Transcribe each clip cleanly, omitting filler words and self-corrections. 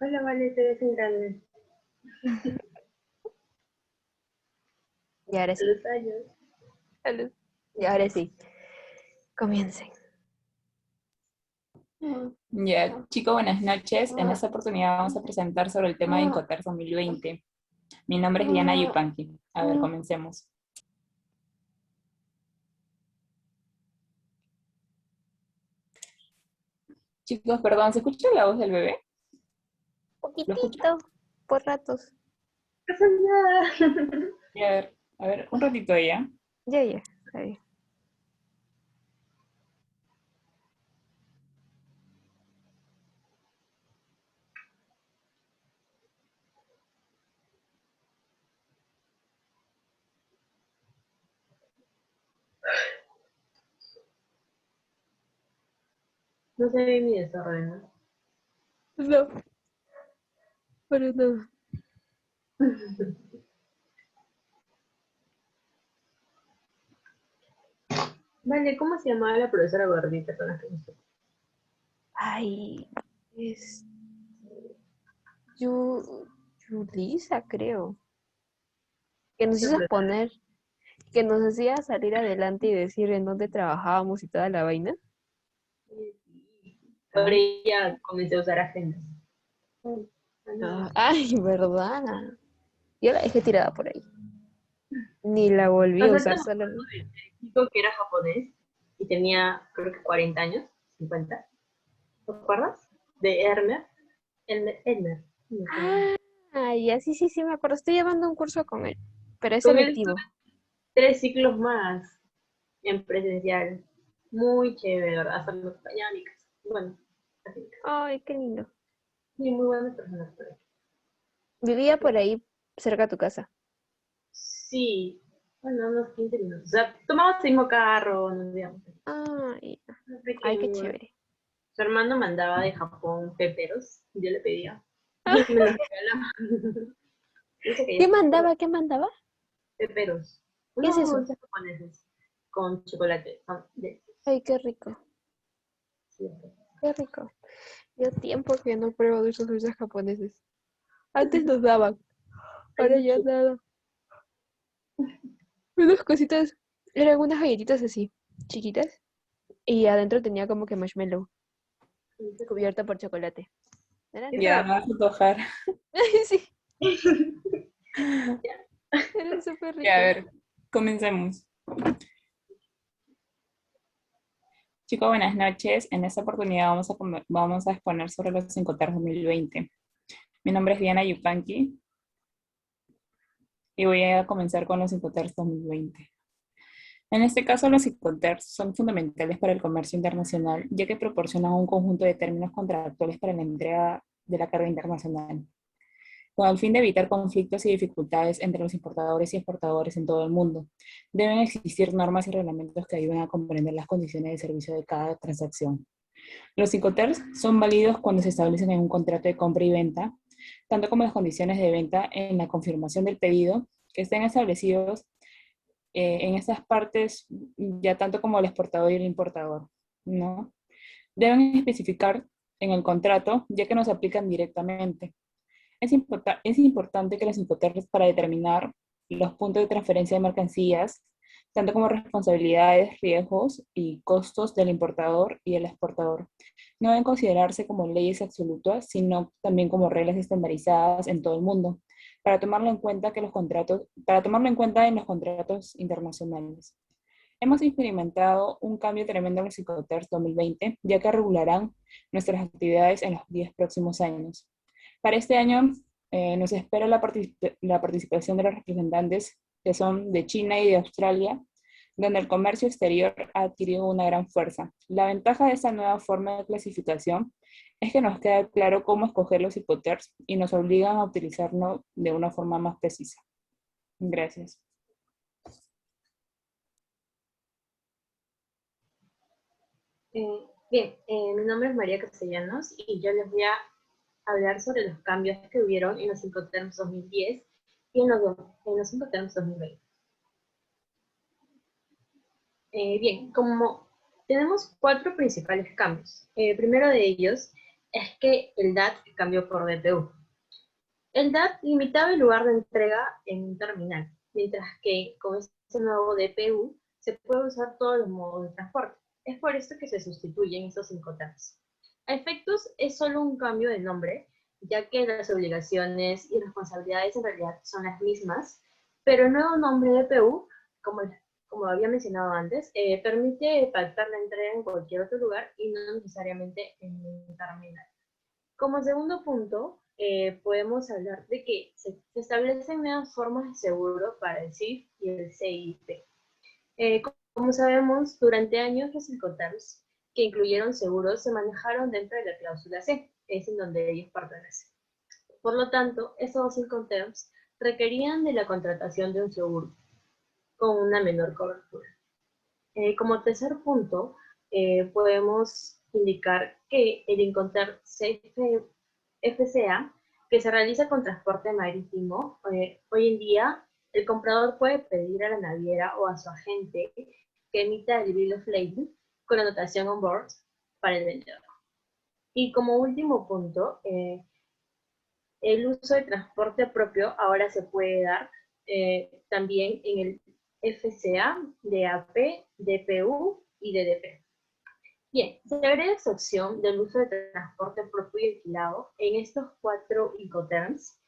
Hola, vale, te ves en grande. Y ahora A sí. los años. Salud. Y ahora sí. Comiencen. Ya, chicos, buenas noches. En esta oportunidad vamos a presentar sobre el tema de Incoterm 2020. Mi nombre es Diana Yupanqui. A ver, comencemos. Chicos, perdón, ¿se escucha la voz del bebé? ¿Lo escuchan? Poquitito, por ratos. No pasa nada. Y a ver, un ratito ya. Ya, está bien. No se ve mi desorden, ¿no? No, pero no. Vale, ¿cómo se llamaba la profesora gordita con la que nos tocó? Ay, es Yu- Yulisa, creo. Que nos Esa hizo profesora. exponer, que nos hacía salir adelante y decir en dónde trabajábamos y toda la vaina. Por Ay, ella comencé a usar agendas. ay, verdad. Yo la dejé tirada por ahí. Ni la volví Nos a falta usar un solo. chico que era japonés y tenía, creo que 40 años, 50. ¿Te acuerdas? De Ermer. Elmer. No me acuerdo. Ah, ya, sí, me acuerdo. Estoy llevando un curso con él, pero es Con él tuve selectivo. 3 ciclos más en presencial. Muy chévere, ¿verdad? Hasta me acompañaba a mi casa. Bueno, así mi casa. Ay, qué lindo. Sí, muy buenas personas por ahí. Vivía por ahí cerca de tu casa. Sí, bueno, unos 15 minutos. O sea, tomamos el mismo carro, nos íbamos. Ay, Así que ay, qué muy bueno. chévere. Su hermano mandaba de Japón peperos, y yo le pedía. Y me los regalaba. Dice que ya ¿Qué está mandaba? ¿Qué mandaba? peperos. ¿Qué es Unos eso? dulces japoneses con chocolate. Son de Ay, qué rico, siempre. qué rico. Yo tiempo que no pruebo de esos dulces japoneses. Antes nos daban, Hay ahora ya mucho. nada. Unas cositas, eran unas galletitas así, chiquitas, y adentro tenía como que marshmallow, cubierta por chocolate. Eran Eso Ya, era. me vas a antojar. sí, eran súper Ya, a ricos. ver, comencemos. Chicos, buenas noches. En esta oportunidad vamos a exponer sobre los Incoterm 2020. Mi nombre es Diana Yupanqui y voy a comenzar con los Incoterm 2020. En este caso, los Incoterms son fundamentales para el comercio internacional, ya que proporcionan un conjunto de términos contractuales para la entrega de la carga internacional, con el fin de evitar conflictos y dificultades entre los importadores y exportadores en todo el mundo. Deben existir normas y reglamentos que ayuden a comprender las condiciones de servicio de cada transacción. Los Incoterms son válidos cuando se establecen en un contrato de compra y venta, tanto como las condiciones de venta en la confirmación del pedido, que estén establecidos en estas partes, ya tanto como el exportador y el importador, ¿no? Deben especificar en el contrato, ya que no se aplican directamente. Es importante que los Incoterms para determinar los puntos de transferencia de mercancías, tanto como responsabilidades, riesgos y costos del importador y el exportador, no deben considerarse como leyes absolutas, sino también como reglas estandarizadas en todo el mundo, para tomarlo en cuenta en los contratos internacionales. Hemos experimentado un cambio tremendo en los Incoterms 2020, ya que regularán nuestras actividades en los 10 próximos años. Para este año nos espera la participación de los representantes que son de China y de Australia, donde el comercio exterior ha adquirido una gran fuerza. La ventaja de esta nueva forma de clasificación es que nos queda claro cómo escoger los Incoterms y nos obligan a utilizarlo de una forma más precisa. Gracias. Bien, mi nombre es María Castellanos y yo les voy a hablar sobre los cambios que hubieron en los Incoterms 2010 y en los Incoterms 2020. Bien, como tenemos 4 principales cambios. El primero de ellos es que el DAT cambió por DPU. El DAT limitaba el lugar de entrega en un terminal, mientras que con este nuevo DPU se puede usar todos los modos de transporte. Es por esto que se sustituyen estos Incoterms. A efectos es solo un cambio de nombre, ya que las obligaciones y responsabilidades en realidad son las mismas, pero el nuevo nombre DPU, como había mencionado antes, permite pactar la entrega en cualquier otro lugar y no necesariamente en un terminal. Como segundo punto, podemos hablar de que se establecen nuevas formas de seguro para el CIF y el CIP. Como sabemos, durante años los Incoterms que incluyeron seguros se manejaron dentro de la cláusula C, es en donde ellos pertenecen. Por lo tanto, estos dos Incoterms requerían de la contratación de un seguro con una menor cobertura. Como tercer punto, podemos indicar que el Incoterm FCA, que se realiza con transporte marítimo, hoy en día el comprador puede pedir a la naviera o a su agente que emita el bill of lading con anotación on board para el vendedor. Y como último punto, el uso de transporte propio ahora se puede dar también en el FCA, DAP, DPU y DDP. Bien, se agrega esta opción del uso de transporte propio y alquilado en estos 4 Incoterms,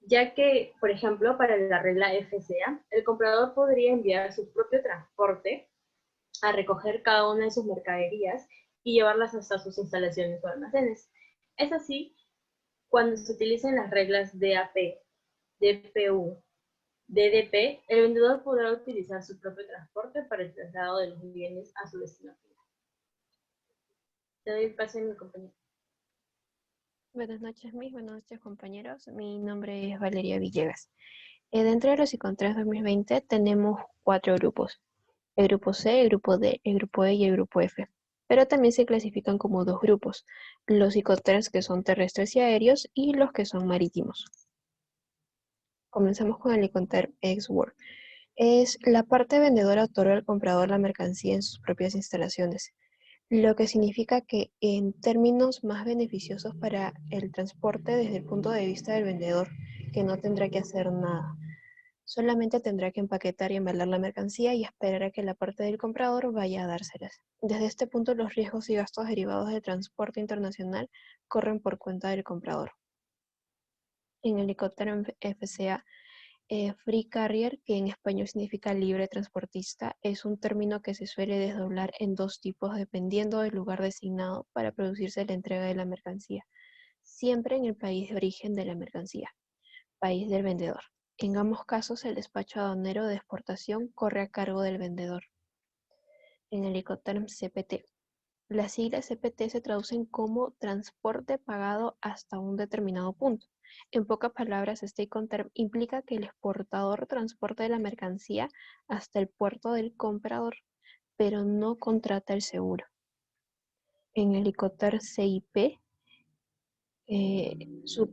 ya que, por ejemplo, para la regla FCA, el comprador podría enviar su propio transporte a recoger cada una de sus mercaderías y llevarlas hasta sus instalaciones o almacenes. Es así, cuando se utilicen las reglas DAP, DPU, DDP, el vendedor podrá utilizar su propio transporte para el traslado de los bienes a su destino final. Te doy el pase a mi compañero. Buenas noches, buenas noches, compañeros. Mi nombre es Valeria Villegas. Dentro de los Incoterms 2020 tenemos 4 grupos. El grupo C, el grupo D, el grupo E y el grupo F. Pero también se clasifican como 2 grupos, los Incoterms que son terrestres y aéreos y los que son marítimos. Comenzamos con el Incoterm Ex-Work. Es la parte vendedora otorga al comprador la mercancía en sus propias instalaciones, lo que significa que en términos más beneficiosos para el transporte desde el punto de vista del vendedor, que no tendrá que hacer nada. Solamente tendrá que empaquetar y embalar la mercancía y esperar a que la parte del comprador vaya a dárselas. Desde este punto, los riesgos y gastos derivados del transporte internacional corren por cuenta del comprador. En el Incoterm FCA, Free Carrier, que en español significa libre transportista, es un término que se suele desdoblar en 2 tipos dependiendo del lugar designado para producirse la entrega de la mercancía, siempre en el país de origen de la mercancía, país del vendedor. En ambos casos, el despacho aduanero de exportación corre a cargo del vendedor. En el Incoterm CPT, las siglas CPT se traducen como transporte pagado hasta un determinado punto. En pocas palabras, este Incoterm implica que el exportador transporte la mercancía hasta el puerto del comprador, pero no contrata el seguro. En el Incoterm CIP,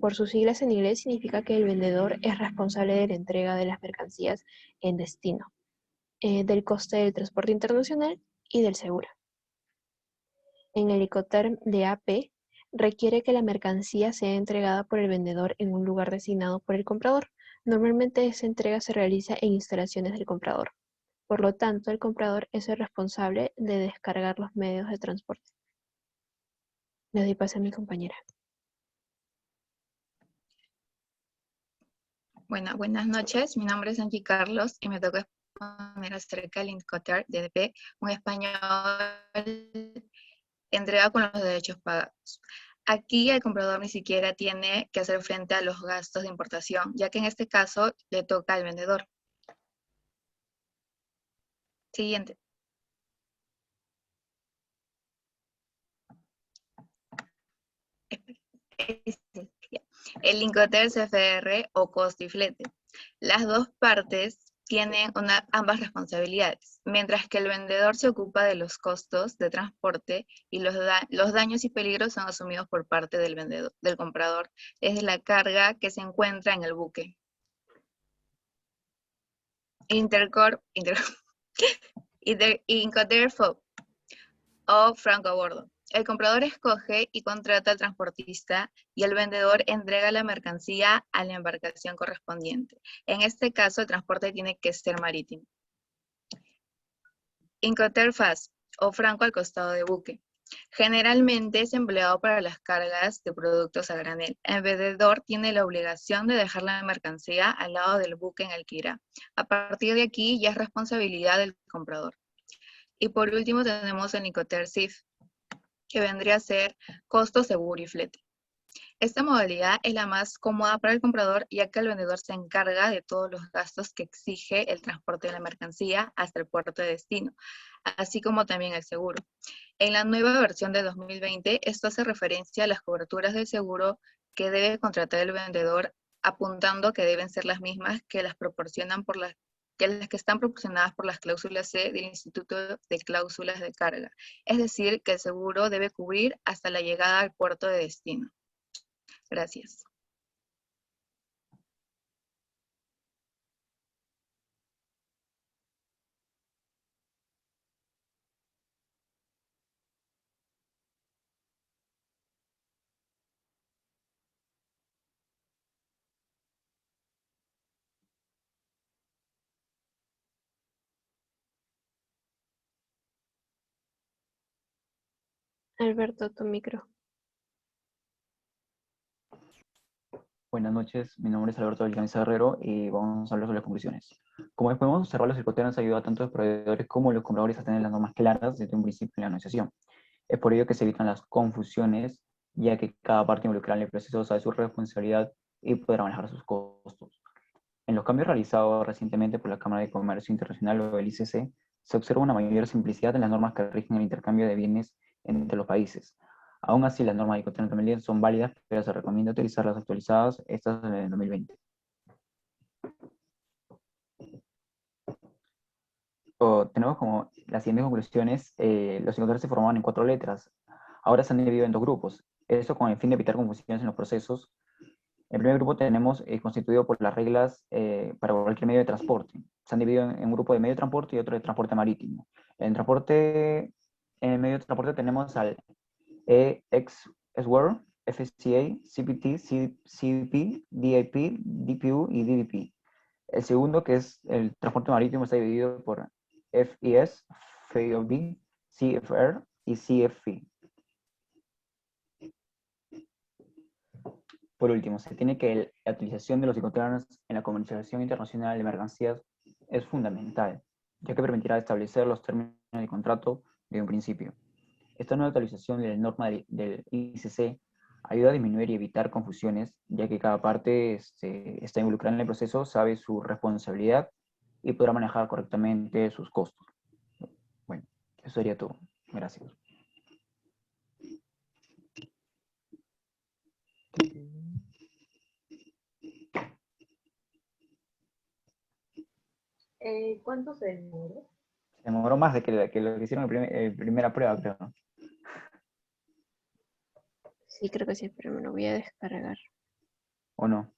por sus siglas en inglés, significa que el vendedor es responsable de la entrega de las mercancías en destino, del coste del transporte internacional y del seguro. En el Incoterm DAP, requiere que la mercancía sea entregada por el vendedor en un lugar designado por el comprador. Normalmente esa entrega se realiza en instalaciones del comprador. Por lo tanto, el comprador es el responsable de descargar los medios de transporte. Le doy paso a mi compañera. Bueno, buenas noches. Mi nombre es Angie Carlos y me toca exponer acerca del Incoterm DDP, un español entregado con los derechos pagados. Aquí el comprador ni siquiera tiene que hacer frente a los gastos de importación, ya que en este caso le toca al vendedor. Siguiente. El Incoterm CFR o costo y flete. Las dos partes tienen ambas responsabilidades, mientras que el vendedor se ocupa de los costos de transporte y los daños y peligros son asumidos por parte del comprador, es la carga que se encuentra en el buque. Incoterm FOB o franco a bordo. El comprador escoge y contrata al transportista y el vendedor entrega la mercancía a la embarcación correspondiente. En este caso, el transporte tiene que ser marítimo. Incoterms o franco al costado de buque. Generalmente es empleado para las cargas de productos a granel. El vendedor tiene la obligación de dejar la mercancía al lado del buque en el que irá. A partir de aquí ya es responsabilidad del comprador. Y por último tenemos el Incoterms, que vendría a ser costo, seguro y flete. Esta modalidad es la más cómoda para el comprador, ya que el vendedor se encarga de todos los gastos que exige el transporte de la mercancía hasta el puerto de destino, así como también el seguro. En la nueva versión de 2020, esto hace referencia a las coberturas del seguro que debe contratar el vendedor, apuntando que deben ser las mismas que las que están proporcionadas por las cláusulas C del Instituto de Cláusulas de Carga. Es decir, que el seguro debe cubrir hasta la llegada al puerto de destino. Gracias. Alberto, tu micro. Buenas noches, mi nombre es Alberto Vilcanza Herrero y vamos a hablar sobre las conclusiones. Como podemos observar, los Incoterms ayudan tanto a los proveedores como a los compradores a tener las normas claras desde un principio en la negociación. Es por ello que se evitan las confusiones, ya que cada parte involucrada en el proceso sabe su responsabilidad y podrá manejar sus costos. En los cambios realizados recientemente por la Cámara de Comercio Internacional o el ICC, se observa una mayor simplicidad en las normas que rigen el intercambio de bienes entre los países. Aún así, las normas de Incoterms también son válidas, pero se recomienda utilizar las actualizadas, estas en 2020. Tenemos como las siguientes conclusiones. Los Incoterms se formaban en 4 letras. Ahora se han dividido en 2 grupos. Eso con el fin de evitar confusiones en los procesos. El primer grupo tenemos constituido por las reglas para cualquier medio de transporte. Se han dividido en un grupo de medio de transporte y otro de transporte marítimo. En el medio de transporte tenemos al EXWOR, FCA, CPT, CDP, DIP, DPU y DDP. El segundo, que es el transporte marítimo, está dividido por FES, FAOB, CFR y CFE. Por último, se tiene que la utilización de los Incoterms en la comercialización internacional de mercancías es fundamental, ya que permitirá establecer los términos de contrato de un principio. Esta nueva actualización de la norma del ICC ayuda a disminuir y evitar confusiones, ya que cada parte está involucrada en el proceso, sabe su responsabilidad y podrá manejar correctamente sus costos. Bueno, eso sería todo. Gracias. ¿Cuánto se demoró? Se demoró más de que lo que hicieron en primera prueba, creo. Sí, creo que sí, pero me lo voy a descargar. ¿O no?